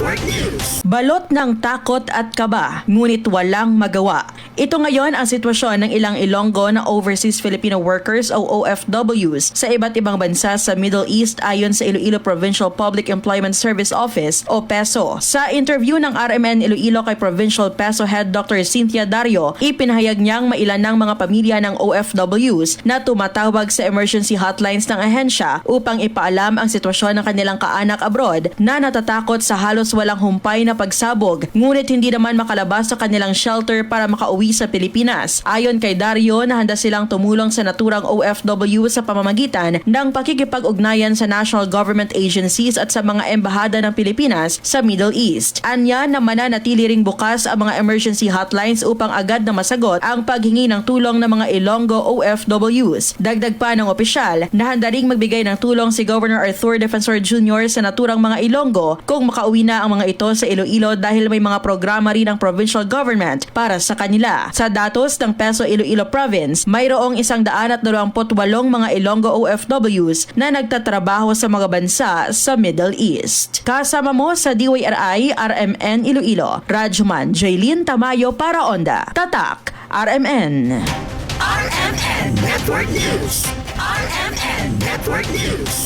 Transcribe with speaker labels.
Speaker 1: Network News.
Speaker 2: Balot ng takot at kaba, ngunit walang magawa. Ito ngayon ang sitwasyon ng ilang Ilonggo na Overseas Filipino Workers o OFWs sa iba't ibang bansa sa Middle East ayon sa Iloilo Provincial Public Employment Service Office o PESO. Sa interview ng RMN Iloilo kay Provincial PESO Head Dr. Cynthia Dario, ipinahayag niyang mailan ng mga pamilya ng OFWs na tumatawag sa emergency hotlines ng ahensya upang ipaalam ang sitwasyon ng kanilang kaanak abroad na natatakot sa halos walang humpay na pagsabog, ngunit hindi naman makalabas sa kanilang shelter para makauwi sa Pilipinas. Ayon kay Dario, nahanda silang tumulong sa naturang OFW sa pamamagitan ng pakikipag-ugnayan sa national government agencies at sa mga embahada ng Pilipinas sa Middle East. Anya na mananatili ring bukas ang mga emergency hotlines upang agad na masagot ang paghingi ng tulong ng mga Ilonggo OFWs. Dagdag pa ng opisyal na handa ring magbigay ng tulong si Governor Arthur Defensor Jr. sa naturang mga Ilonggo kung makauwi na ang mga ito sa Iloilo dahil may mga programa rin ng provincial government para sa kanila. Sa datos ng PESO Iloilo Province, mayroong 128 mga Ilonggo OFWs na nagtatrabaho sa mga bansa sa Middle East. Kasama mo sa DYRI RMN Iloilo, Radyoman Jaylin Tamayo para Onda. Tatak, RMN.
Speaker 1: RMN Network News. RMN Network News.